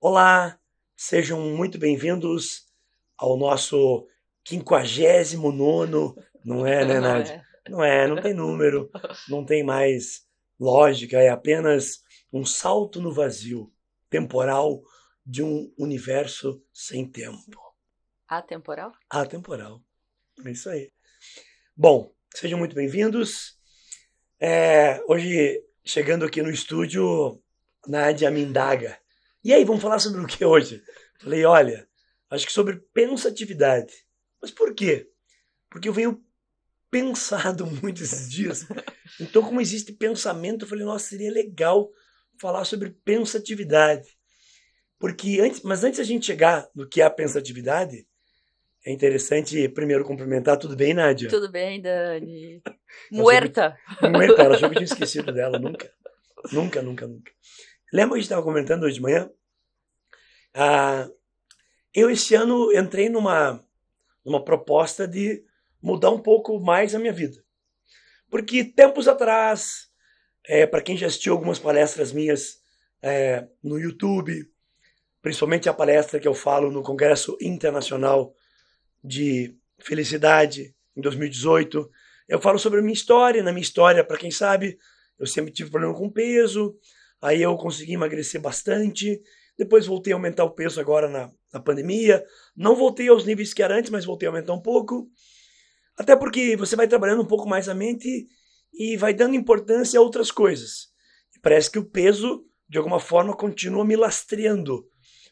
Olá, sejam muito bem-vindos ao nosso 59º, não é, né, Não Nádia? é. Não tem número, não tem mais lógica, é apenas um salto no vazio temporal de um universo sem tempo. Atemporal? Atemporal, é isso aí. Bom, sejam muito bem-vindos. Hoje, chegando aqui no estúdio, Nádia me indaga. E aí, vamos falar sobre o que hoje? Falei, olha, acho que sobre pensatividade. Mas por quê? Porque eu venho pensado muito esses dias. Então, como existe pensamento, eu falei, nossa, seria legal falar sobre pensatividade. Mas antes da gente chegar no que é a pensatividade, é interessante primeiro cumprimentar. Tudo bem, Nádia? Tudo bem, Dani? Ela achou que eu, Muerta! ela achou que eu tinha esquecido dela. Nunca, nunca, nunca, nunca. Lembra que a gente estava comentando hoje de manhã? Ah, eu esse ano entrei numa proposta de mudar um pouco mais a minha vida. Porque tempos atrás, para quem já assistiu algumas palestras minhas no YouTube, principalmente a palestra que eu falo no Congresso Internacional de Felicidade em 2018, eu falo sobre a minha história. Na minha história, para quem sabe, eu sempre tive problema com peso, aí eu consegui emagrecer bastante, depois voltei a aumentar o peso agora na pandemia, não voltei aos níveis que era antes, mas voltei a aumentar um pouco, até porque você vai trabalhando um pouco mais a mente e vai dando importância a outras coisas. E parece que o peso, de alguma forma, continua me lastreando.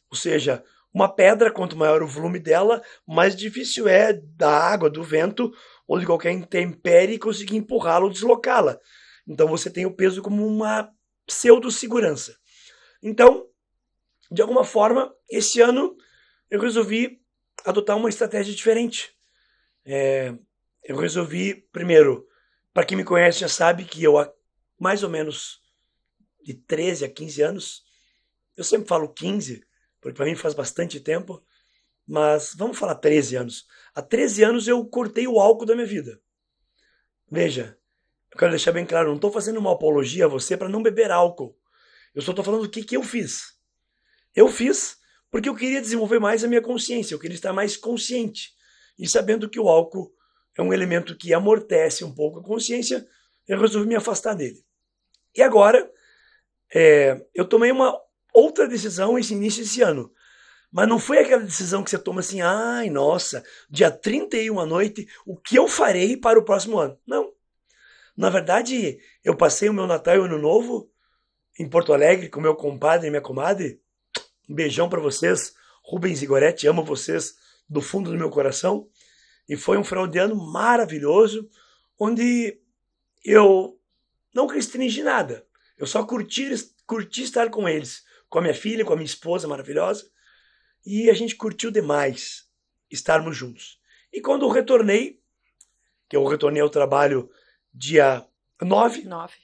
Ou seja, uma pedra, quanto maior o volume dela, mais difícil é da água, do vento ou de qualquer intempérie conseguir empurrá-la ou deslocá-la. Então você tem o peso como uma pseudo-segurança. Então, de alguma forma, esse ano eu resolvi adotar uma estratégia diferente. Eu resolvi, primeiro, para quem me conhece já sabe que eu há mais ou menos de 13 a 15 anos, eu sempre falo 15, porque para mim faz bastante tempo, mas vamos falar 13 anos. Há 13 anos eu cortei o álcool da minha vida. Veja, eu quero deixar bem claro, não estou fazendo uma apologia a você para não beber álcool. Eu só estou falando o que eu fiz. Eu fiz porque eu queria desenvolver mais a minha consciência, eu queria estar mais consciente. E sabendo que o álcool é um elemento que amortece um pouco a consciência, eu resolvi me afastar dele. E agora, eu tomei uma outra decisão esse início desse ano. Mas não foi aquela decisão que você toma assim, ai, nossa, dia 31 à noite, o que eu farei para o próximo ano? Não. Na verdade, eu passei o meu Natal e o Ano Novo em Porto Alegre com meu compadre e minha comadre. Um beijão para vocês, Rubens e Gorete, amo vocês do fundo do meu coração. E foi um final de ano maravilhoso, onde eu não restringi nada. Eu só curti estar com eles, com a minha filha, com a minha esposa maravilhosa. E a gente curtiu demais estarmos juntos. E quando eu retornei, que eu retornei ao trabalho dia 9, 9.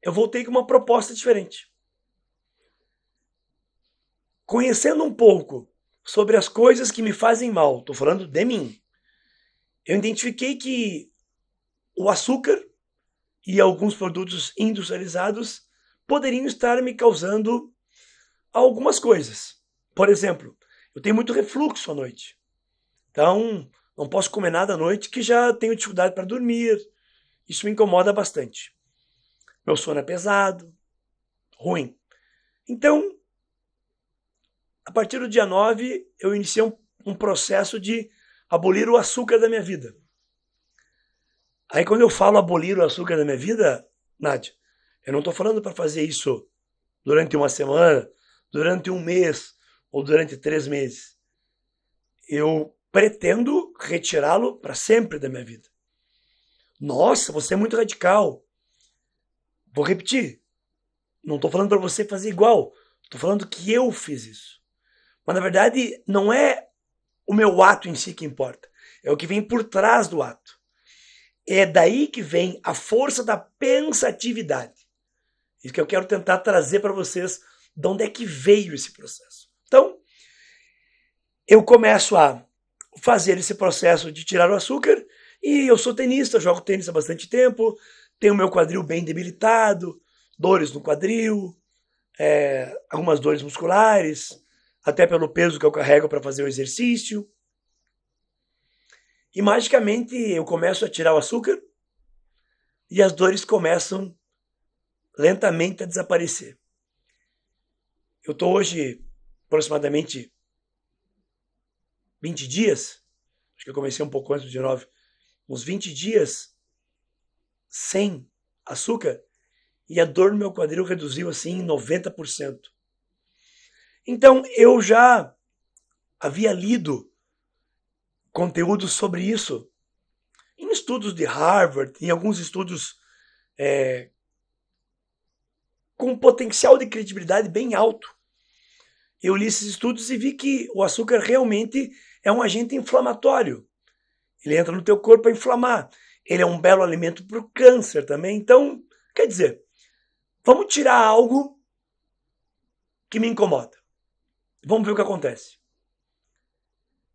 eu voltei com uma proposta diferente. Conhecendo um pouco sobre as coisas que me fazem mal, estou falando de mim, eu identifiquei que o açúcar e alguns produtos industrializados poderiam estar me causando algumas coisas. Por exemplo, eu tenho muito refluxo à noite. Então, não posso comer nada à noite que já tenho dificuldade para dormir. Isso me incomoda bastante. Meu sono é pesado, ruim. Então, a partir do dia 9, eu iniciei um processo de abolir o açúcar da minha vida. Aí, quando eu falo abolir o açúcar da minha vida, Nádia, eu não estou falando para fazer isso durante uma semana, durante um mês ou durante 3 meses. Eu pretendo retirá-lo para sempre da minha vida. Nossa, você é muito radical. Vou repetir. Não estou falando para você fazer igual. Estou falando que eu fiz isso. Mas na verdade, não é o meu ato em si que importa. É o que vem por trás do ato. É daí que vem a força da pensatividade. Isso que eu quero tentar trazer para vocês de onde é que veio esse processo. Então, eu começo a fazer esse processo de tirar o açúcar e eu sou tenista, jogo tênis há bastante tempo, tenho meu quadril bem debilitado, dores no quadril, algumas dores musculares, até pelo peso que eu carrego para fazer o exercício. E magicamente eu começo a tirar o açúcar e as dores começam lentamente a desaparecer. Eu estou hoje aproximadamente 20 dias, acho que eu comecei um pouco antes do 19, uns 20 dias sem açúcar, e a dor no meu quadril reduziu assim em 90%. Então eu já havia lido conteúdo sobre isso em estudos de Harvard, em alguns estudos com potencial de credibilidade bem alto. Eu li esses estudos e vi que o açúcar realmente é um agente inflamatório. Ele entra no teu corpo para inflamar. Ele é um belo alimento para o câncer também. Então, quer dizer, vamos tirar algo que me incomoda. Vamos ver o que acontece.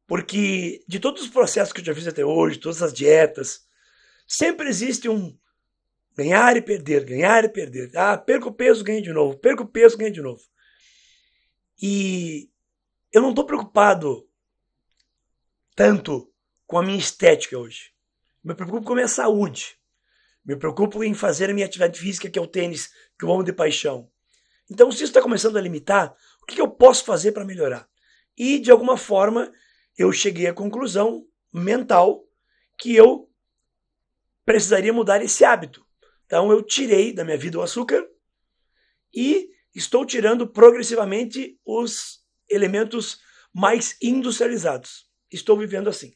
Porque de todos os processos que eu já fiz até hoje, todas as dietas, sempre existe um ganhar e perder, ganhar e perder. Ah, perco o peso, ganho de novo. Perco o peso, ganho de novo. E eu não estou preocupado tanto com a minha estética hoje. Me preocupo com a minha saúde. Me preocupo em fazer a minha atividade física, que é o tênis, que eu amo de paixão. Então, se isso está começando a limitar, o que eu posso fazer para melhorar? E, de alguma forma, eu cheguei à conclusão mental que eu precisaria mudar esse hábito. Então, eu tirei da minha vida o açúcar e estou tirando progressivamente os elementos mais industrializados. Estou vivendo assim.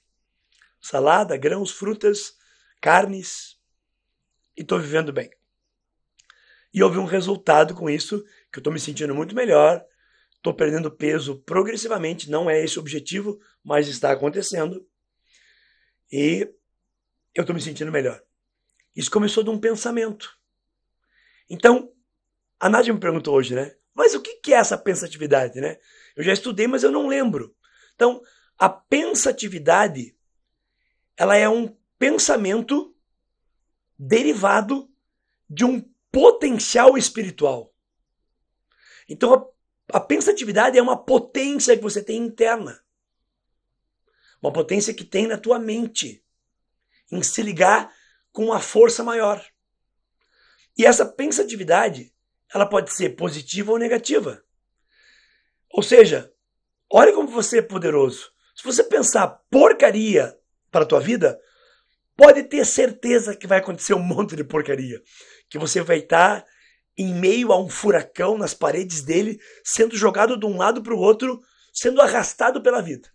Salada, grãos, frutas, carnes. E estou vivendo bem. E houve um resultado com isso, que eu estou me sentindo muito melhor. Estou perdendo peso progressivamente. Não é esse o objetivo, mas está acontecendo. E eu estou me sentindo melhor. Isso começou de um pensamento. Então, a Nádia me perguntou hoje, né? Mas o que é essa pensatividade, né? Eu já estudei, mas eu não lembro. Então, a pensatividade, ela é um pensamento derivado de um potencial espiritual. Então, a pensatividade é uma potência que você tem interna. Uma potência que tem na tua mente, em se ligar com uma força maior. E essa pensatividade, ela pode ser positiva ou negativa. Ou seja, olha como você é poderoso. Se você pensar porcaria para a tua vida, pode ter certeza que vai acontecer um monte de porcaria. Que você vai estar em meio a um furacão nas paredes dele, sendo jogado de um lado para o outro, sendo arrastado pela vida.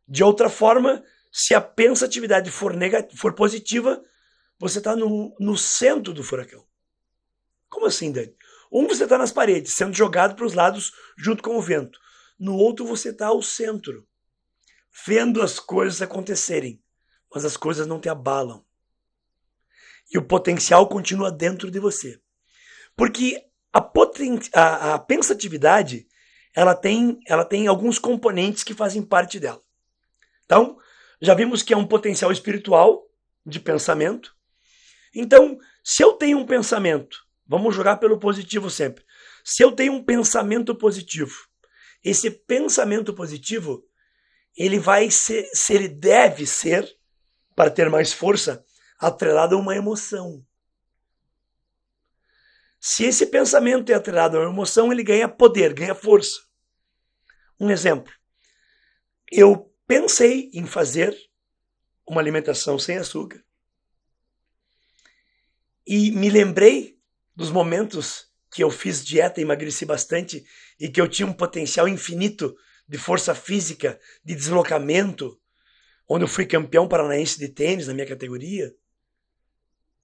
De outra forma, se a pensatividade for positiva, você está no centro do furacão. Como assim, Dani? Você está nas paredes, sendo jogado para os lados junto com o vento. No outro, você está ao centro, vendo as coisas acontecerem, mas as coisas não te abalam. E o potencial continua dentro de você. Porque a pensatividade, ela tem alguns componentes que fazem parte dela. Então, já vimos que é um potencial espiritual de pensamento. Então, se eu tenho um pensamento, vamos jogar pelo positivo sempre. Se eu tenho um pensamento positivo, esse pensamento positivo, ele deve ser, para ter mais força, atrelado a uma emoção. Se esse pensamento é atrelado a uma emoção, ele ganha poder, ganha força. Um exemplo. Eu pensei em fazer uma alimentação sem açúcar e me lembrei dos momentos que eu fiz dieta e emagreci bastante e que eu tinha um potencial infinito de força física, de deslocamento, onde eu fui campeão paranaense de tênis na minha categoria.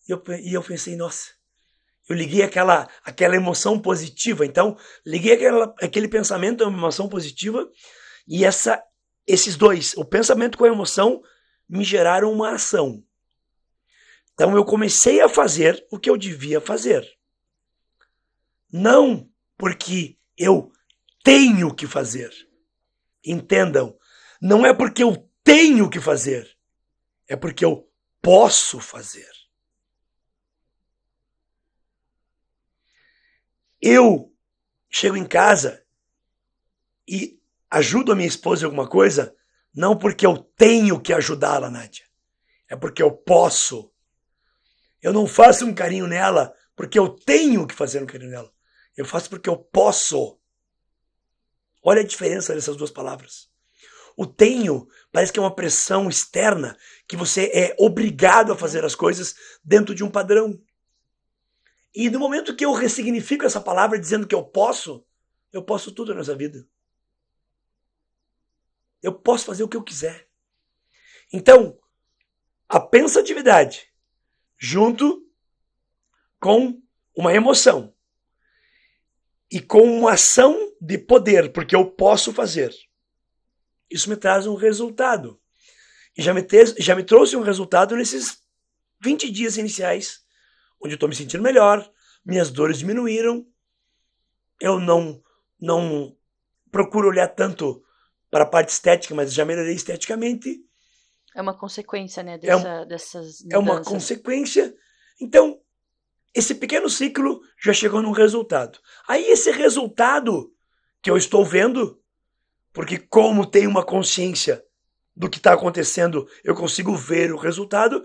E eu pensei, nossa, eu liguei aquela emoção positiva. Então, liguei aquele pensamento a uma emoção positiva e esses dois, o pensamento com a emoção, me geraram uma ação. Então, eu comecei a fazer o que eu devia fazer. Não porque eu tenho que fazer. Entendam, não é porque eu tenho que fazer, é porque eu posso fazer. eu chego em casa e ajudo a minha esposa em alguma coisa, não porque eu tenho que ajudá-la, Nádia. É porque eu posso. Eu não faço um carinho nela porque eu tenho que fazer um carinho nela. Eu faço porque eu posso. Olha a diferença dessas duas palavras. O tenho parece que é uma pressão externa que você é obrigado a fazer as coisas dentro de um padrão. E no momento que eu ressignifico essa palavra dizendo que eu posso tudo nessa vida. Eu posso fazer o que eu quiser. Então, a pensatividade junto com uma emoção e com uma ação de poder, porque eu posso fazer. Isso me traz um resultado. E já me trouxe um resultado nesses 20 dias iniciais, onde eu estou me sentindo melhor, minhas dores diminuíram, eu não procuro olhar tanto para a parte estética, mas já melhorei esteticamente. É uma consequência, né, dessas mudanças. É uma consequência. Então, esse pequeno ciclo já chegou num resultado. Aí esse resultado que eu estou vendo, porque como tenho uma consciência do que está acontecendo, eu consigo ver o resultado,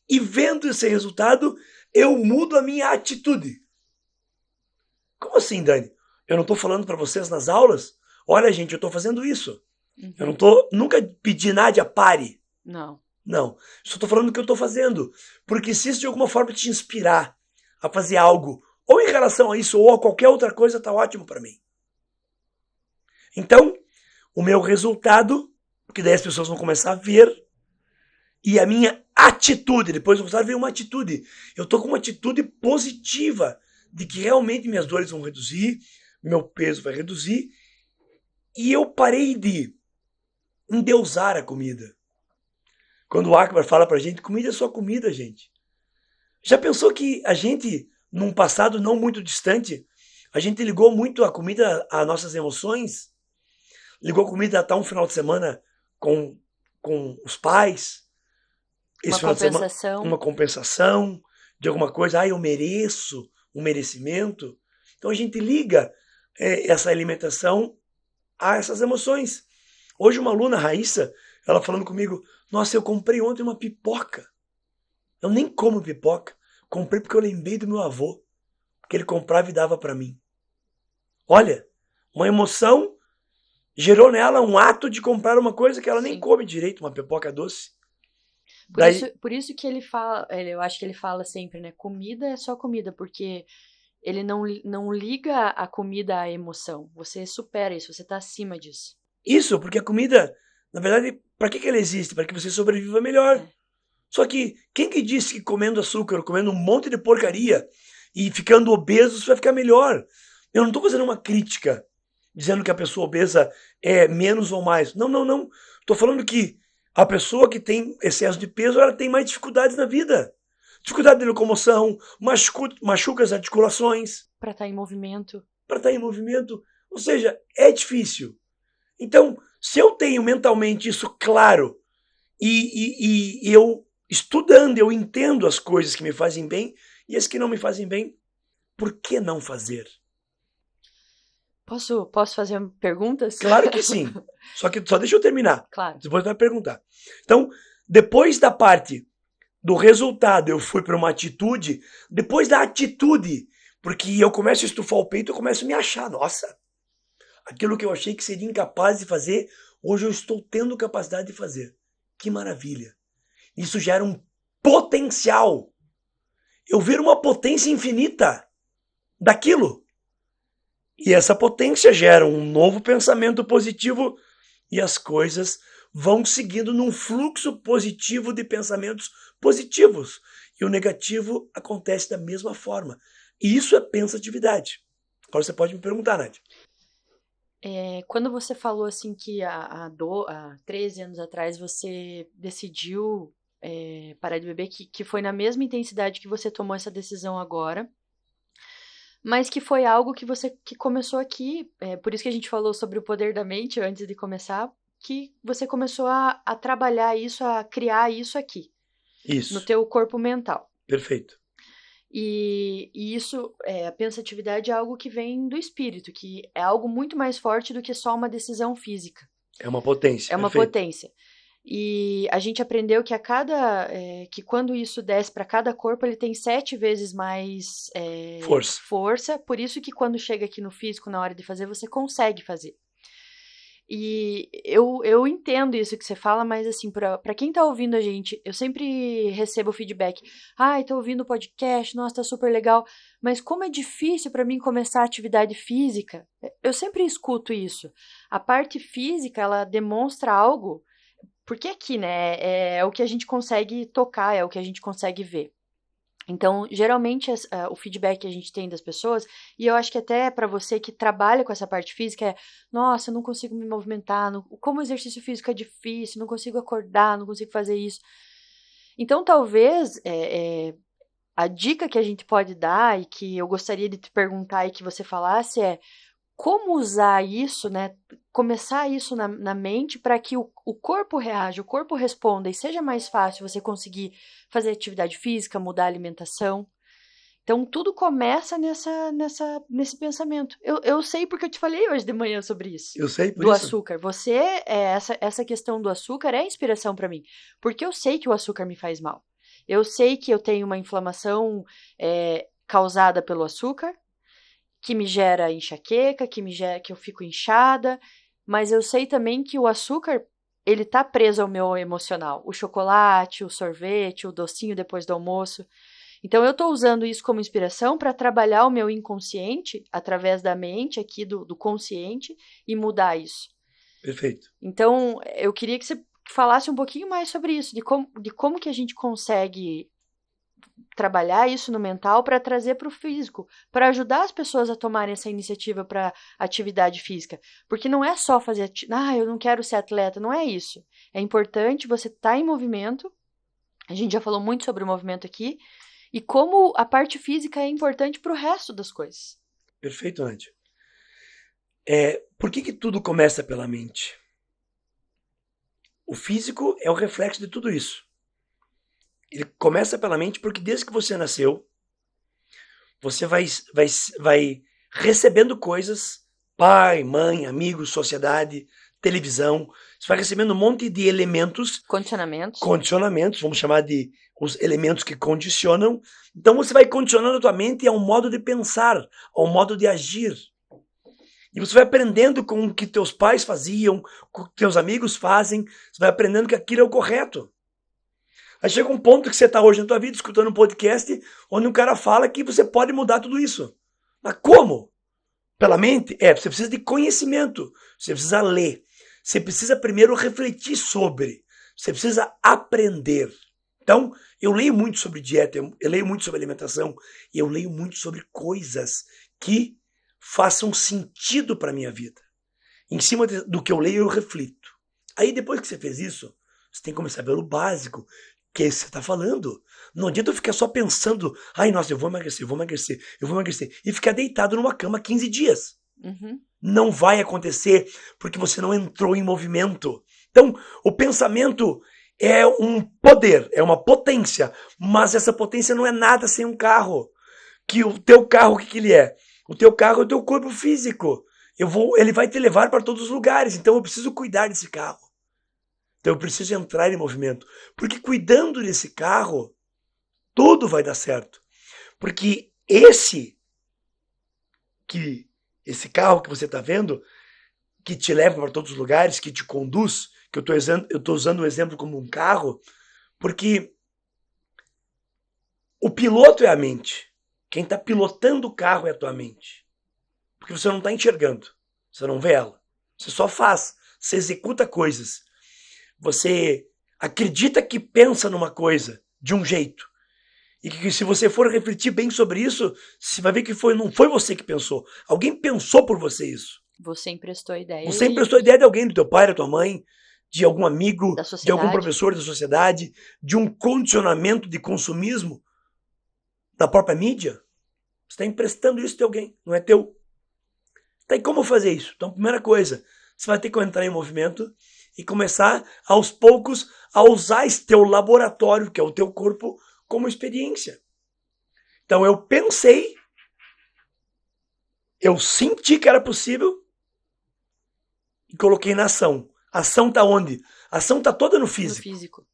e vendo esse resultado, eu mudo a minha atitude. Como assim, Dani? Eu não estou falando para vocês nas aulas? Olha, gente, eu estou fazendo isso. Uhum. Eu não estou nunca pedi Nádia, pare. Não. Não. Só estou falando do que eu estou fazendo. Porque se isso de alguma forma te inspirar a fazer algo, ou em relação a isso, ou a qualquer outra coisa, está ótimo para mim. Então, o meu resultado, porque daí as pessoas vão começar a ver, e a minha atitude, depois do resultado vem uma atitude. Eu estou com uma atitude positiva de que realmente minhas dores vão reduzir, meu peso vai reduzir, e eu parei de endeusar a comida. Quando o Akbar fala pra gente, comida é só comida, gente. Já pensou que a gente, num passado não muito distante, a gente ligou muito a comida às nossas emoções? Ligou a comida a estar um final de semana com os pais? Esse final de semana, uma compensação de alguma coisa. Ah, eu mereço um merecimento. Então a gente liga essa alimentação a essas emoções. Hoje uma aluna, Raíssa, ela falando comigo, nossa, eu comprei ontem uma pipoca. Eu nem como pipoca. Comprei porque eu lembrei do meu avô. Que ele comprava e dava para mim. Olha, uma emoção gerou nela um ato de comprar uma coisa que ela nem come direito, uma pipoca doce. Por isso que ele fala, eu acho que ele fala sempre, né? Comida é só comida, porque ele não liga a comida à emoção. Você supera isso, você tá acima disso. Isso, porque a comida, na verdade, para que ela existe? Para que você sobreviva melhor. É. Só que quem que disse que comendo açúcar, comendo um monte de porcaria e ficando obeso, você vai ficar melhor? Eu não estou fazendo uma crítica dizendo que a pessoa obesa é menos ou mais. Não, não, não. Estou falando que a pessoa que tem excesso de peso, ela tem mais dificuldades na vida. Dificuldade de locomoção, machuca as articulações. Para estar em movimento. Para estar em movimento. Ou seja, é difícil. Então, se eu tenho mentalmente isso claro e eu estudando, eu entendo as coisas que me fazem bem e as que não me fazem bem, por que não fazer? Posso fazer perguntas? Claro que sim. Só deixa eu terminar. Claro. Depois vai perguntar. Então, depois da parte do resultado, eu fui para uma atitude. Depois da atitude, porque eu começo a estufar o peito, eu começo a me achar. Nossa, aquilo que eu achei que seria incapaz de fazer, hoje eu estou tendo capacidade de fazer. Que maravilha. Isso gera um potencial. Eu viro uma potência infinita daquilo. E essa potência gera um novo pensamento positivo e as coisas vão seguindo num fluxo positivo de pensamentos positivos. E o negativo acontece da mesma forma. E isso é pensatividade. Agora você pode me perguntar, Nádia. Quando você falou assim que há 13 anos atrás você decidiu parar de beber, que foi na mesma intensidade que você tomou essa decisão agora, mas que foi algo que começou aqui, por isso que a gente falou sobre o poder da mente antes de começar, que você começou a trabalhar isso, a criar isso aqui. Isso. No teu corpo mental. Perfeito. E isso, a pensatividade é algo que vem do espírito, que é algo muito mais forte do que só uma decisão física. É uma potência, É uma perfeito. potência. E a gente aprendeu que que quando isso desce para cada corpo, ele tem 7 vezes mais Força. força. Por isso que quando chega aqui no físico, na hora de fazer, você consegue fazer. E eu entendo isso que você fala, mas assim, pra quem tá ouvindo a gente, eu sempre recebo feedback. Ai, tô ouvindo o podcast, nossa, tá super legal. Mas como é difícil pra mim começar a atividade física, eu sempre escuto isso. A parte física, ela demonstra algo, porque aqui, né, é o que a gente consegue tocar, é o que a gente consegue ver. Então, geralmente, o feedback que a gente tem das pessoas, e eu acho que até para você que trabalha com essa parte física, nossa, eu não consigo me movimentar, como o exercício físico é difícil, não consigo acordar, não consigo fazer isso. Então, talvez, a dica que a gente pode dar, e que eu gostaria de te perguntar e que você falasse como usar isso, né? Começar isso na mente para que o corpo reaja, o corpo responda e seja mais fácil você conseguir fazer atividade física, mudar a alimentação. Então, tudo começa nesse pensamento. Eu sei porque eu te falei hoje de manhã sobre isso. Eu sei, por Do isso. açúcar. Essa questão do açúcar é inspiração para mim. Porque eu sei que o açúcar me faz mal. Eu sei que eu tenho uma inflamação causada pelo açúcar, que me gera enxaqueca, que eu fico inchada, mas eu sei também que o açúcar, ele tá preso ao meu emocional. O chocolate, o sorvete, o docinho depois do almoço. Então eu tô usando isso como inspiração para trabalhar o meu inconsciente através da mente aqui do consciente e mudar isso. Perfeito. Então eu queria que você falasse um pouquinho mais sobre isso, de como que a gente consegue trabalhar isso no mental para trazer para o físico, para ajudar as pessoas a tomarem essa iniciativa para atividade física. Porque não é só fazer, eu não quero ser atleta, não é isso. É importante você estar em movimento. A gente já falou muito sobre o movimento aqui e como a parte física é importante para o resto das coisas. Perfeito, Nádia. Por que tudo começa pela mente? O físico é o reflexo de tudo isso. Ele começa pela mente porque desde que você nasceu, você vai recebendo coisas, pai, mãe, amigos, sociedade, televisão, você vai recebendo um monte de elementos, condicionamentos, vamos chamar de os elementos que condicionam. Então você vai condicionando a tua mente a um modo de pensar, a um modo de agir. E você vai aprendendo com o que teus pais faziam, com o que teus amigos fazem, você vai aprendendo que aquilo é o correto. Aí chega um ponto que você está hoje na tua vida escutando um podcast onde um cara fala que você pode mudar tudo isso. Mas como? Pela mente? Você precisa de conhecimento, você precisa ler, você precisa primeiro refletir sobre, você precisa aprender. Então, eu leio muito sobre dieta, eu leio muito sobre alimentação, e eu leio muito sobre coisas que façam sentido para a minha vida. Em cima do que eu leio, eu reflito. Aí depois que você fez isso, você tem que começar pelo básico, que é isso que você está falando. Não adianta eu ficar só pensando, nossa, eu vou emagrecer, e ficar deitado numa cama 15 dias. Uhum. Não vai acontecer porque você não entrou em movimento. Então, o pensamento é um poder, é uma potência, mas essa potência não é nada sem um carro. Que o teu carro, o que ele é? O teu carro é o teu corpo físico. Ele vai te levar para todos os lugares, então eu preciso cuidar desse carro. Então eu preciso entrar em movimento. Porque cuidando desse carro, tudo vai dar certo. Porque esse carro que você está vendo, que te leva para todos os lugares, que te conduz, que eu estou usando o exemplo como um carro, porque o piloto é a mente. Quem está pilotando o carro é a tua mente. Porque você não está enxergando, você não vê ela. Você só faz, você executa coisas. Você acredita que pensa numa coisa de um jeito. E que se você for refletir bem sobre isso, você vai ver que não foi você que pensou. Alguém pensou por você isso. Você emprestou a ideia. Você emprestou a ideia de alguém, do teu pai, da tua mãe, de algum amigo, de algum professor da sociedade, de um condicionamento de consumismo da própria mídia. Você está emprestando isso de alguém, não é teu. Tá, e como fazer isso? Então, primeira coisa, você vai ter que entrar em movimento e começar, aos poucos, a usar esse teu laboratório, que é o teu corpo, como experiência. Então eu pensei, eu senti que era possível e coloquei na ação. A ação está onde? A ação está toda no físico. No físico.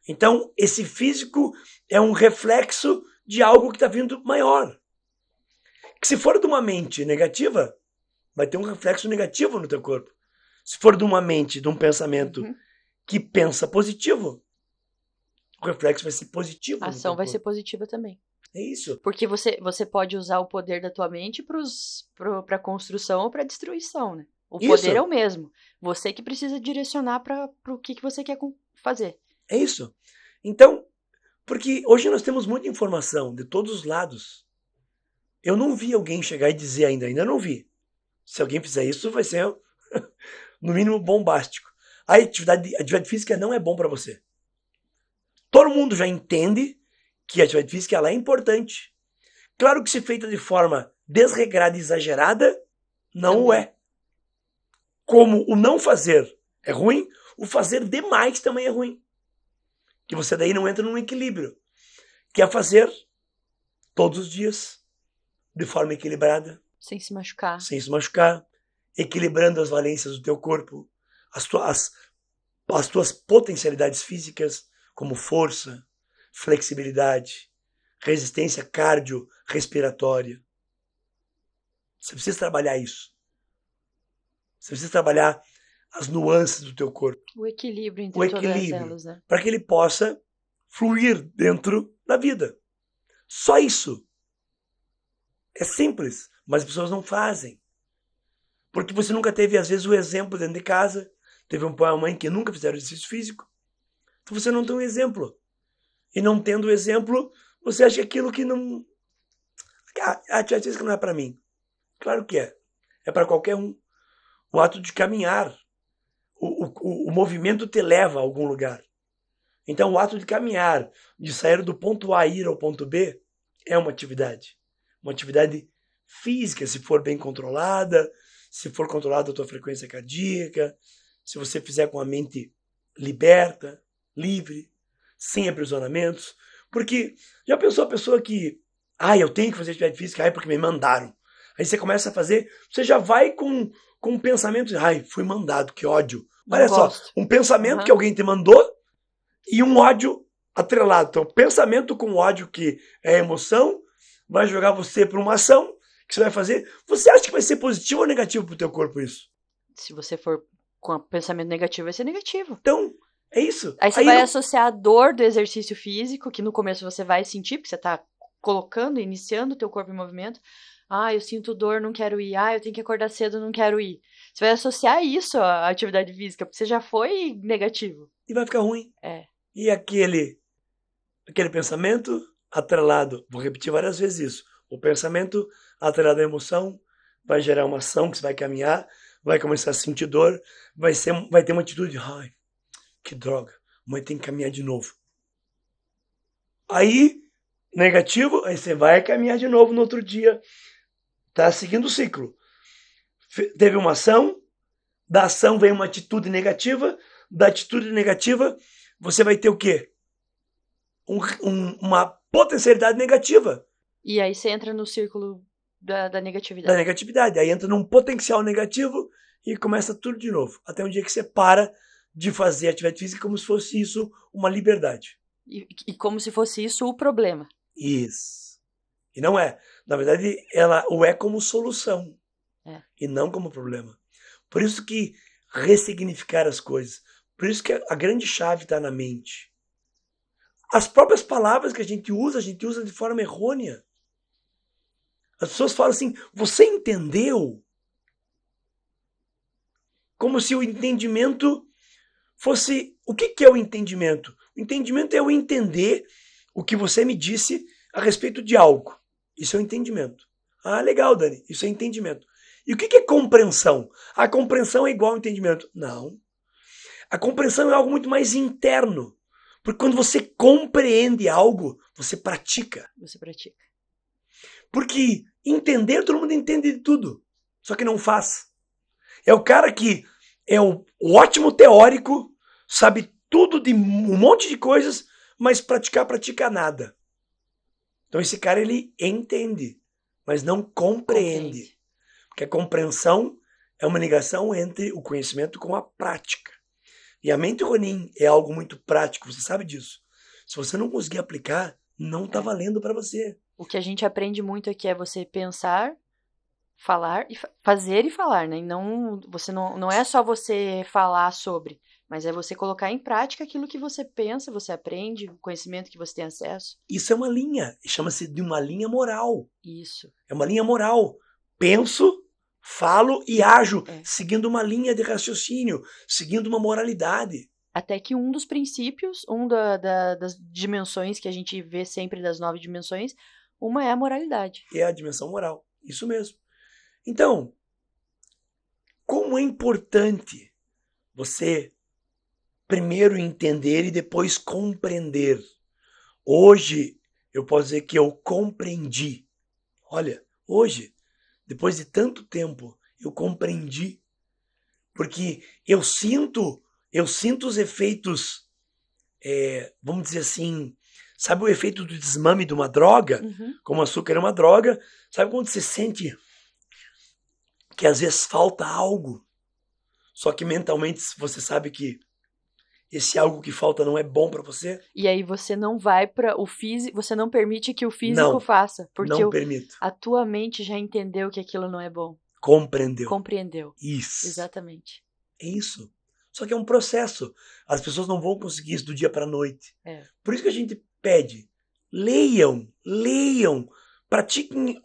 Então esse físico é um reflexo de algo que está vindo maior. Que se for de uma mente negativa, vai ter um reflexo negativo no teu corpo. Se for de uma mente, de um pensamento que pensa positivo, o reflexo vai ser positivo. A ação vai ser positiva também. É isso. Porque você pode usar o poder da tua mente para construção ou para destruição, né? O poder é o mesmo. Você que precisa direcionar para o que você quer fazer. É isso. Então, porque hoje nós temos muita informação de todos os lados. Eu não vi alguém chegar e dizer ainda não vi. Se alguém fizer isso, vai ser, no mínimo, bombástico. A atividade física não é bom para você. Todo mundo já entende que a atividade física ela é importante. Claro que se feita de forma desregrada e exagerada, não o é. Como o não fazer é ruim, o fazer demais também é ruim. Que você daí não entra num equilíbrio. Que é fazer todos os dias, de forma equilibrada. Sem se machucar. Sem se machucar. Equilibrando as valências do teu corpo. As tuas potencialidades físicas, como força, flexibilidade, resistência cardiorrespiratória. Você precisa trabalhar isso. Você precisa trabalhar as nuances do teu corpo. O equilíbrio entre todas as células, né? Para que ele possa fluir dentro da vida. Só isso. É simples, mas as pessoas não fazem. Porque você nunca teve, às vezes, o exemplo dentro de casa. Teve um pai e uma mãe que nunca fizeram exercício físico. Então você não tem um exemplo. E não tendo o exemplo, você acha que aquilo que não... A atividade física não é para mim. Claro que é. É para qualquer um. O ato de caminhar. O movimento te leva a algum lugar. Então o ato de caminhar, de sair do ponto A e ir ao ponto B, é uma atividade. Uma atividade física, se for bem controlada, se for controlada a tua frequência cardíaca, se você fizer com a mente liberta, livre, sem aprisionamentos. Porque já pensou a pessoa que, eu tenho que fazer atividade física, porque me mandaram. Aí você começa a fazer, você já vai com um pensamento de, fui mandado, que ódio. Olha só, um pensamento que alguém te mandou e um ódio atrelado. Então, pensamento com ódio, que é emoção, vai jogar você para uma ação que você vai fazer. Você acha que vai ser positivo ou negativo para o teu corpo isso? Se você for com pensamento negativo, vai ser negativo. Então, é isso. Aí você vai associar a dor do exercício físico, que no começo você vai sentir, porque você está iniciando o teu corpo em movimento. Eu sinto dor, não quero ir. Eu tenho que acordar cedo, não quero ir. Você vai associar isso à atividade física, porque você já foi negativo. E vai ficar ruim. É. E aquele pensamento atrelado, vou repetir várias vezes isso, o pensamento atrelado à emoção vai gerar uma ação que você vai caminhar, vai começar a sentir dor, vai ter uma atitude de, que droga, mas tem que caminhar de novo. Aí, negativo, aí você vai caminhar de novo no outro dia. Tá seguindo o ciclo. Teve uma ação, da ação vem uma atitude negativa, da atitude negativa você vai ter o quê? Uma potencialidade negativa. E aí você entra no círculo da negatividade. Da negatividade. Aí entra num potencial negativo e começa tudo de novo. Até um dia que você para de fazer atividade física como se fosse isso uma liberdade. E como se fosse isso o problema. Isso. E não é. Na verdade, ela o é como solução. E não como problema. Por isso que ressignificar as coisas. Por isso que a grande chave está na mente. As próprias palavras que a gente usa de forma errônea. As pessoas falam assim, você entendeu? Como se o entendimento fosse... O que é o entendimento? O entendimento é eu entender o que você me disse a respeito de algo. Isso é o entendimento. Legal, Dani. Isso é entendimento. E o que é compreensão? A compreensão é igual ao entendimento. Não. A compreensão é algo muito mais interno. Porque quando você compreende algo, você pratica. Você pratica. Porque entender, todo mundo entende de tudo. Só que não faz. É o cara que é o ótimo teórico, sabe tudo de um monte de coisas, mas pratica nada. Então esse cara, ele entende, mas não compreende. Porque a compreensão é uma ligação entre o conhecimento com a prática. E a mente Ronin é algo muito prático, você sabe disso. Se você não conseguir aplicar, não está valendo para você. O que a gente aprende muito aqui é você pensar, falar, fazer e falar, né? E não é só você falar sobre, mas é você colocar em prática aquilo que você pensa, você aprende, o conhecimento que você tem acesso. Isso é uma linha, chama-se de uma linha moral. Isso. É uma linha moral. Penso, falo e ajo, seguindo uma linha de raciocínio, seguindo uma moralidade. Até que um dos princípios, das dimensões que a gente vê sempre das 9 dimensões, uma é a moralidade. É a dimensão moral, isso mesmo. Então, como é importante você primeiro entender e depois compreender. Hoje, eu posso dizer que eu compreendi. Olha, hoje, depois de tanto tempo, eu compreendi. Porque eu sinto os efeitos, vamos dizer assim, sabe o efeito do desmame de uma droga? Uhum. Como o açúcar é uma droga, sabe quando você sente que às vezes falta algo, só que mentalmente você sabe que esse algo que falta não é bom para você? E aí você não vai para o físico, você não permite que o físico Não, faça, porque não permito. a tua mente já entendeu que aquilo não é bom. Compreendeu. Isso. Exatamente. É isso. Só que é um processo. As pessoas não vão conseguir isso do dia para a noite. Por isso que a gente pede, leiam, pratiquem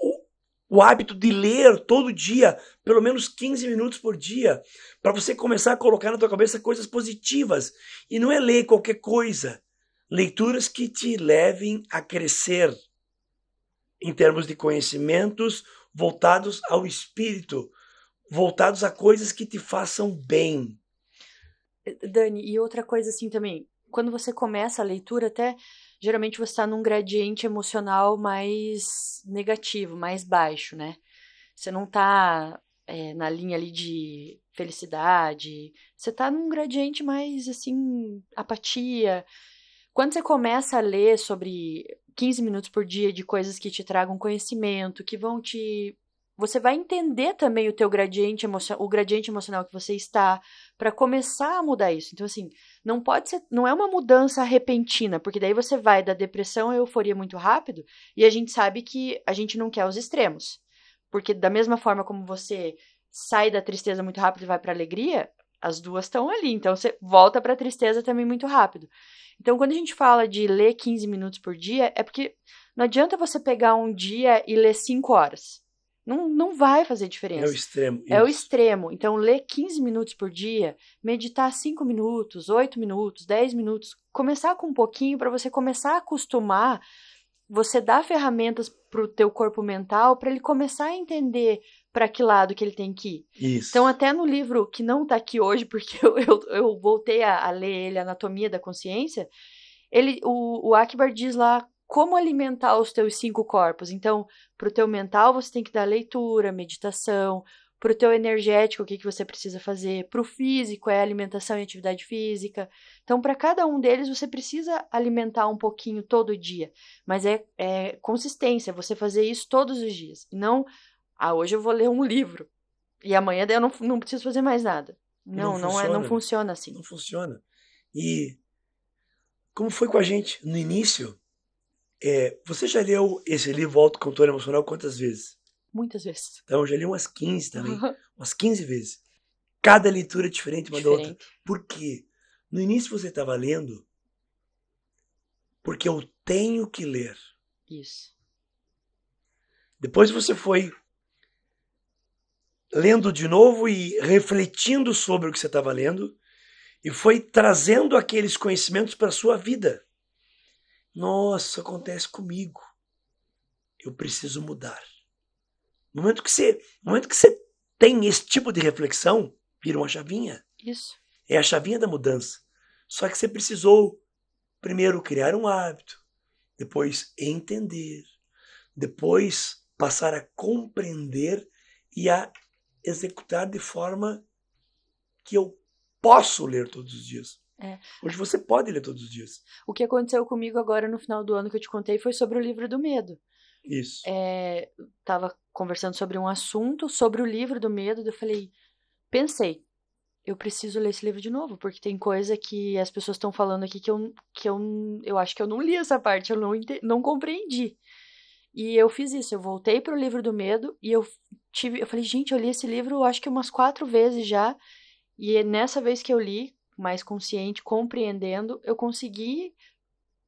o hábito de ler todo dia, pelo menos 15 minutos por dia, para você começar a colocar na tua cabeça coisas positivas. E não é ler qualquer coisa. Leituras que te levem a crescer em termos de conhecimentos voltados ao espírito, voltados a coisas que te façam bem. Dani, e outra coisa assim também, quando você começa a leitura, até geralmente você está num gradiente emocional mais negativo, mais baixo, né? Você não tá na linha ali de felicidade, você tá num gradiente mais, assim, apatia. Quando você começa a ler sobre 15 minutos por dia de coisas que te tragam conhecimento, que vão te... Você vai entender também o teu gradiente emocional, o gradiente emocional que você está, para começar a mudar isso. Então, assim, não pode ser, não é uma mudança repentina, porque daí você vai da depressão à euforia muito rápido, e a gente sabe que a gente não quer os extremos. Porque da mesma forma como você sai da tristeza muito rápido e vai para a alegria, as duas estão ali. Então você volta para a tristeza também muito rápido. Então quando a gente fala de ler 15 minutos por dia, é porque não adianta você pegar um dia e ler 5 horas. Não vai fazer diferença. É o extremo. É o extremo. Então, ler 15 minutos por dia, meditar 5 minutos, 8 minutos, 10 minutos, começar com um pouquinho para você começar a acostumar, você dá ferramentas para o teu corpo mental para ele começar a entender para que lado que ele tem que ir. Isso. Então, até no livro que não está aqui hoje, porque eu voltei a ler ele, Anatomia da Consciência, o Akbar diz lá como alimentar os teus 5 corpos. Então, para o teu mental, você tem que dar leitura, meditação. Para o teu energético, o que você precisa fazer. Para o físico, é alimentação e atividade física. Então, para cada um deles, você precisa alimentar um pouquinho todo dia. Mas é consistência, você fazer isso todos os dias. E não, hoje eu vou ler um livro. E amanhã eu não preciso fazer mais nada. Não funciona assim. Não funciona. E como foi com a gente no início, você já leu esse livro Autocontrole Emocional quantas vezes? Muitas vezes. Então, eu já li umas 15 também. Umas 15 vezes. Cada leitura é diferente uma da outra. Por quê? No início você estava lendo porque eu tenho que ler. Isso. Depois você foi lendo de novo e refletindo sobre o que você estava lendo e foi trazendo aqueles conhecimentos para a sua vida. Nossa, isso acontece comigo. Eu preciso mudar. No momento que você tem esse tipo de reflexão, vira uma chavinha. Isso. É a chavinha da mudança. Só que você precisou primeiro criar um hábito, depois entender, depois passar a compreender e a executar de forma que eu posso ler todos os dias. É. Hoje você pode ler todos os dias. O que aconteceu comigo agora no final do ano que eu te contei foi sobre o livro do medo. Isso. Tava conversando sobre um assunto, sobre o livro do medo, eu falei, pensei, eu preciso ler esse livro de novo, porque tem coisa que as pessoas estão falando aqui que eu acho que eu não li essa parte, eu não compreendi. E eu fiz isso, eu voltei pro livro do medo e eu falei, gente, eu li esse livro acho que umas 4 vezes já, e nessa vez que eu li, mais consciente, compreendendo, eu consegui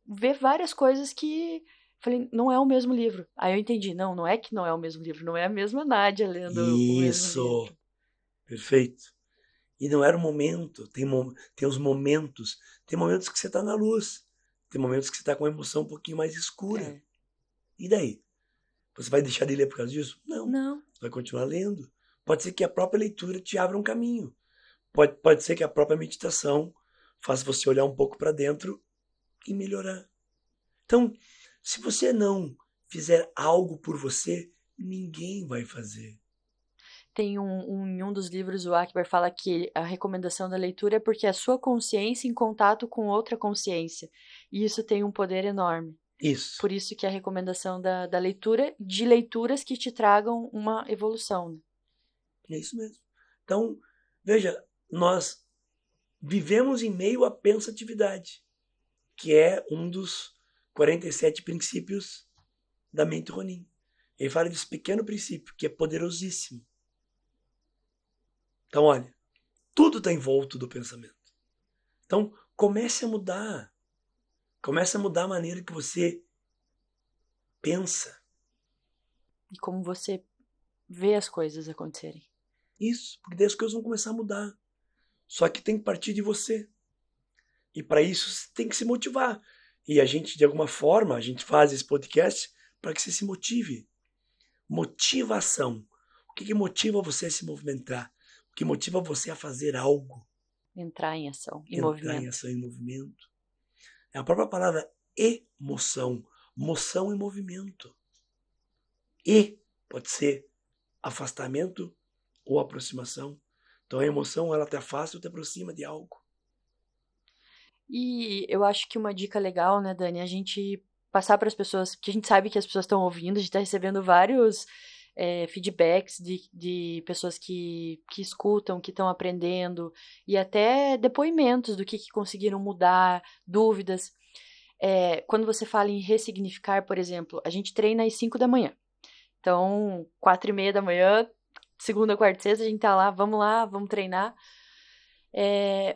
ver várias coisas que falei, não é o mesmo livro. Aí eu entendi, não é que não é o mesmo livro, não é a mesma Nádia lendo o mesmo Isso. livro. Perfeito. E não era o momento. Tem os momentos. Tem momentos que você está na luz. Tem momentos que você está com a emoção um pouquinho mais escura. É. E daí? Você vai deixar de ler por causa disso? Não. Não. Você vai continuar lendo. Pode ser que a própria leitura te abra um caminho. Pode ser que a própria meditação faça você olhar um pouco para dentro e melhorar. Então, se você não fizer algo por você, ninguém vai fazer. Tem em um dos livros o Akbar fala que a recomendação da leitura é porque é a sua consciência em contato com outra consciência. E isso tem um poder enorme. Isso. Por isso que a recomendação da leitura, de leituras que te tragam uma evolução. Né? É isso mesmo. Então, veja, nós vivemos em meio à pensatividade, que é um dos 47 princípios da mente Ronin. Ele fala desse pequeno princípio, que é poderosíssimo. Então, olha, tudo está envolto do pensamento. Então, comece a mudar. Comece a mudar a maneira que você pensa. E como você vê as coisas acontecerem. Isso, porque daí as coisas vão começar a mudar. Só que tem que partir de você. E para isso você tem que se motivar. E a gente, de alguma forma, a gente faz esse podcast para que você se motive. Motivação. O que motiva você a se movimentar? O que motiva você a fazer algo? Entrar em ação, em Entrar em movimento. ação e movimento. É a própria palavra emoção. Moção e movimento. E pode ser afastamento ou aproximação. Então a emoção, ela te afasta ou te aproxima de algo. E eu acho que uma dica legal, né, Dani, é a gente passar para as pessoas, porque a gente sabe que as pessoas estão ouvindo, a gente está recebendo vários feedbacks de pessoas que escutam, que estão aprendendo, e até depoimentos do que conseguiram mudar, dúvidas. Quando você fala em ressignificar, por exemplo, a gente treina às 5 da manhã. Então, 4:30 da manhã, segunda, quarta e sexta, a gente tá lá, vamos treinar.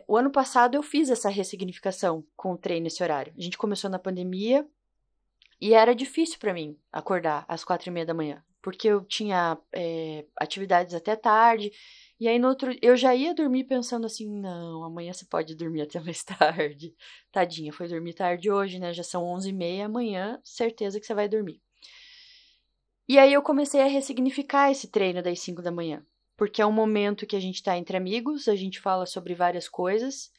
O ano passado eu fiz essa ressignificação com o treino nesse horário. A gente começou na pandemia e era difícil para mim acordar às 4:30 da manhã, porque eu tinha atividades até tarde. E aí no outro, eu já ia dormir pensando assim, não, amanhã você pode dormir até mais tarde. Tadinha, foi dormir tarde hoje, né? Já são 11:30, amanhã, certeza que você vai dormir. E aí eu comecei a ressignificar esse treino das 5 da manhã. Porque é um momento que a gente está entre amigos, a gente fala sobre várias coisas.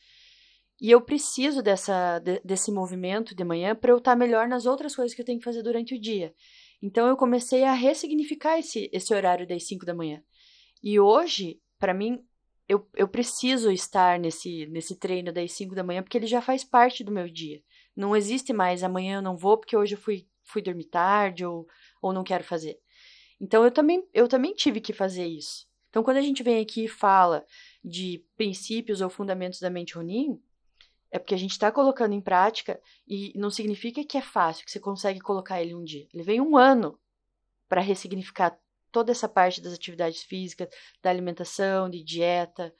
E eu preciso desse movimento de manhã para eu estar melhor nas outras coisas que eu tenho que fazer durante o dia. Então eu comecei a ressignificar esse horário das 5 da manhã. E hoje, para mim, eu preciso estar nesse treino das 5 da manhã porque ele já faz parte do meu dia. Não existe mais amanhã eu não vou porque hoje eu fui dormir tarde ou não quero fazer. Então eu também tive que fazer isso. Então quando a gente vem aqui e fala de princípios ou fundamentos da mente Ronin, é porque a gente está colocando em prática e não significa que é fácil, que você consegue colocar ele um dia. Ele vem um ano para ressignificar toda essa parte das atividades físicas, da alimentação, de dieta.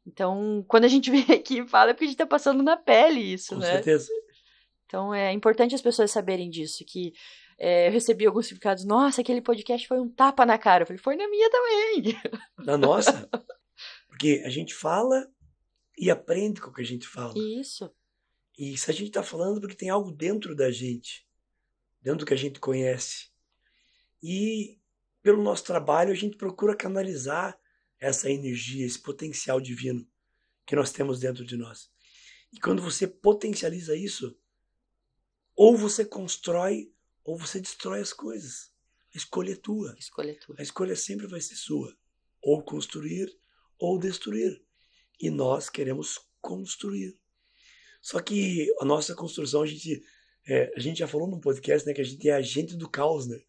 Então, quando a gente vem aqui e fala, é porque a gente está passando na pele isso, Com né? certeza. Então, é importante as pessoas saberem disso, que eu recebi alguns certificados, nossa, aquele podcast foi um tapa na cara. Eu falei, foi na minha também. Na nossa, porque a gente fala e aprende com o que a gente fala. Isso. E se a gente está falando porque tem algo dentro da gente, dentro do que a gente conhece. E pelo nosso trabalho a gente procura canalizar essa energia, esse potencial divino que nós temos dentro de nós. E quando você potencializa isso, ou você constrói ou você destrói as coisas. A escolha é tua. Escolha tua. A escolha sempre vai ser sua. Ou construir ou destruir. E nós queremos construir. Só que a nossa construção, a gente já falou num podcast, né, que a gente é agente do caos, né?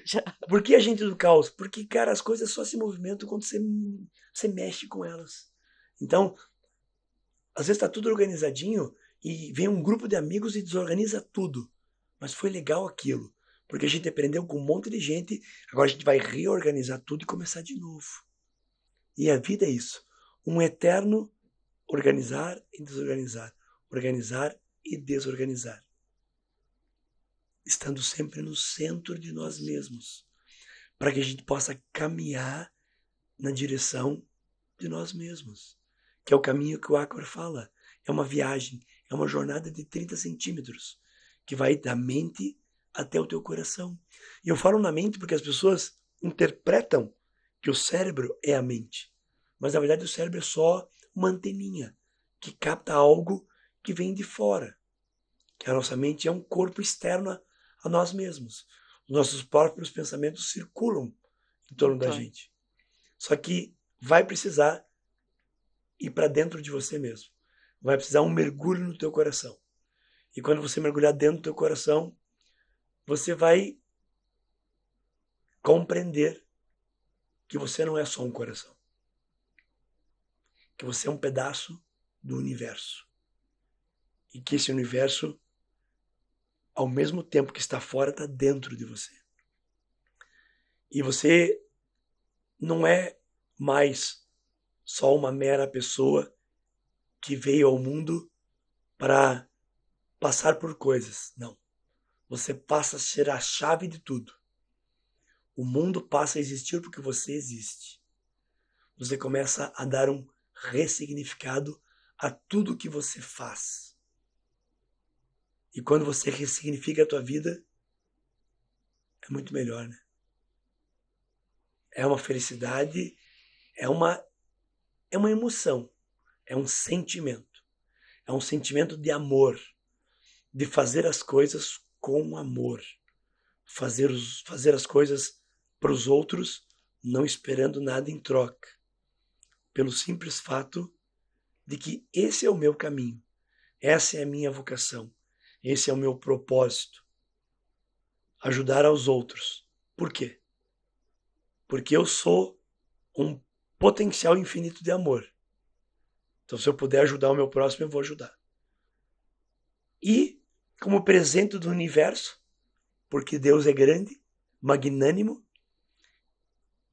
Já. Por que agente do caos? Porque, cara, as coisas só se movimentam quando você mexe com elas. Então, às vezes tá tudo organizadinho e vem um grupo de amigos e desorganiza tudo. Mas foi legal aquilo. Porque a gente aprendeu com um monte de gente, agora a gente vai reorganizar tudo e começar de novo. E a vida é isso. Um eterno organizar e desorganizar. Organizar e desorganizar. Estando sempre no centro de nós mesmos. Para que a gente possa caminhar na direção de nós mesmos. Que é o caminho que o Akbar fala. É uma viagem, é uma jornada de 30 centímetros. Que vai da mente até o teu coração. E eu falo na mente porque as pessoas interpretam que o cérebro é a mente. Mas na verdade o cérebro é só uma anteninha que capta algo que vem de fora. Que a nossa mente é um corpo externo a nós mesmos. Os nossos próprios pensamentos circulam em torno da gente. Só que vai precisar ir para dentro de você mesmo. Vai precisar um mergulho no teu coração. E quando você mergulhar dentro do teu coração, você vai compreender que você não é só um coração. Que você é um pedaço do universo. E que esse universo, ao mesmo tempo que está fora, está dentro de você. E você não é mais só uma mera pessoa que veio ao mundo para passar por coisas. Não. Você passa a ser a chave de tudo. O mundo passa a existir porque você existe. Você começa a dar um ressignificado a tudo que você faz. E quando você ressignifica a tua vida, é muito melhor, né? É uma felicidade, é uma emoção, é um sentimento. É um sentimento de amor, de fazer as coisas com amor. Fazer as coisas para os outros, não esperando nada em troca. Pelo simples fato de que esse é o meu caminho, essa é a minha vocação, esse é o meu propósito. Ajudar aos outros. Por quê? Porque eu sou um potencial infinito de amor. Então, se eu puder ajudar o meu próximo, eu vou ajudar. E, como presente do universo, porque Deus é grande, magnânimo,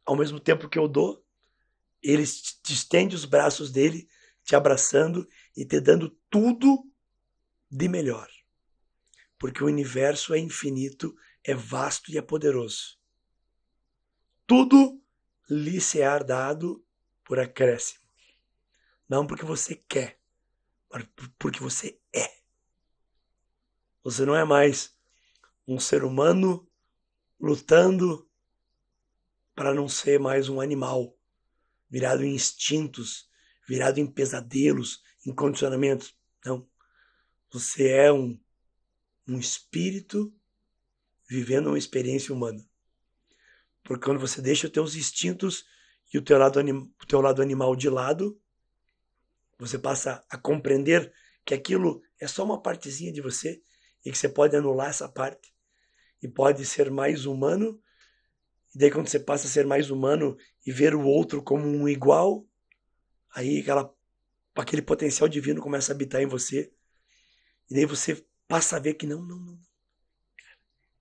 ao mesmo tempo que eu dou, Ele te estende os braços dele, te abraçando e te dando tudo de melhor. Porque o universo é infinito, é vasto e é poderoso. Tudo lhe será dado por acréscimo. Não porque você quer, mas porque você é. Você não é mais um ser humano lutando para não ser mais um animal, virado em instintos, virado em pesadelos, em condicionamentos. Não. Você é um espírito vivendo uma experiência humana. Porque quando você deixa os teus instintos e o teu lado animal de lado, você passa a compreender que aquilo é só uma partezinha de você e que você pode anular essa parte e pode ser mais humano. E daí quando você passa a ser mais humano e ver o outro como um igual, aí aquele potencial divino começa a habitar em você. E daí você passa a ver que não.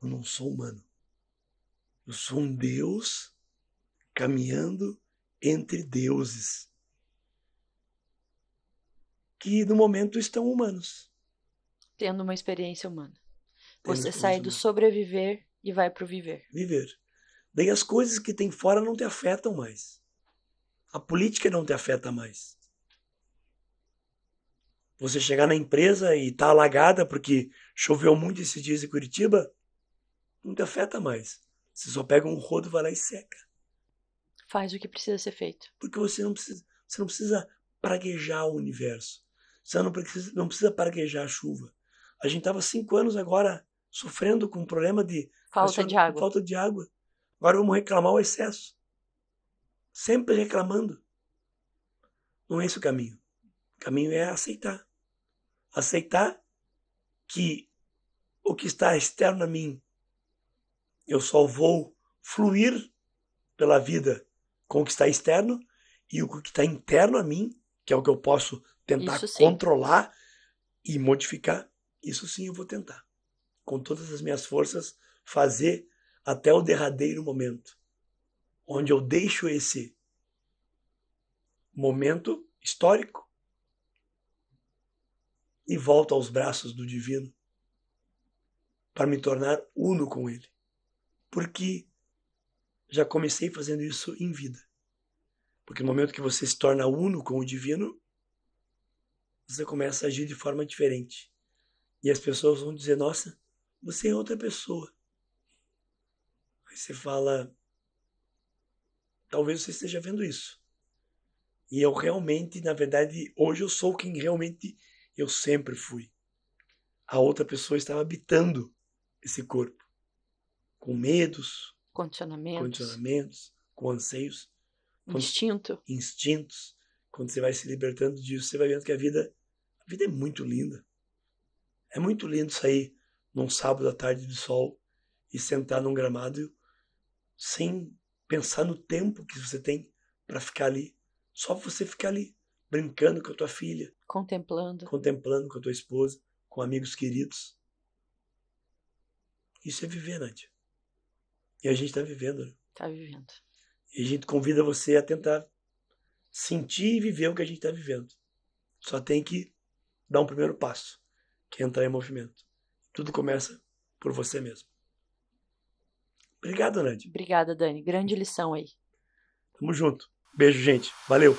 Eu não sou humano. Eu sou um Deus caminhando entre deuses que no momento estão humanos. Tendo uma experiência humana. Você sai do sobreviver e vai pro viver. Viver. Daí as coisas que tem fora não te afetam mais. A política não te afeta mais. Você chegar na empresa e tá alagada porque choveu muito esses dias em Curitiba, não te afeta mais. Você só pega um rodo, vai lá e seca. Faz o que precisa ser feito. Porque você não precisa praguejar o universo. Você não precisa praguejar a chuva. A gente estava 5 anos agora sofrendo com um problema de falta de água. Falta de água. Agora vamos reclamar o excesso. Sempre reclamando. Não é esse o caminho. O caminho é aceitar. Aceitar que o que está externo a mim, eu só vou fluir pela vida com o que está externo, e o que está interno a mim, que é o que eu posso tentar controlar e modificar, isso sim eu vou tentar. Com todas as minhas forças, fazer até o derradeiro momento, onde eu deixo esse momento histórico e volto aos braços do divino para me tornar uno com ele. Porque já comecei fazendo isso em vida. Porque no momento que você se torna uno com o divino, você começa a agir de forma diferente. E as pessoas vão dizer, nossa, você é outra pessoa. Aí você fala, talvez você esteja vendo isso. E eu realmente, na verdade, hoje eu sou quem realmente eu sempre fui. A outra pessoa estava habitando esse corpo. Com medos, condicionamentos, com anseios. Instintos. Quando você vai se libertando disso, você vai vendo que a vida é muito linda. É muito lindo sair num sábado à tarde de sol e sentar num gramado sem pensar no tempo que você tem para ficar ali. Só você ficar ali, brincando com a tua filha. Contemplando com a tua esposa, com amigos queridos. Isso é viver, Nádia. E a gente está vivendo, né? Tá vivendo. E a gente convida você a tentar sentir e viver o que a gente está vivendo. Só tem que dar um primeiro passo, que é entrar em movimento. Tudo começa por você mesmo. Obrigado, Nádia. Obrigada, Dani. Grande lição aí. Tamo junto. Beijo, gente. Valeu.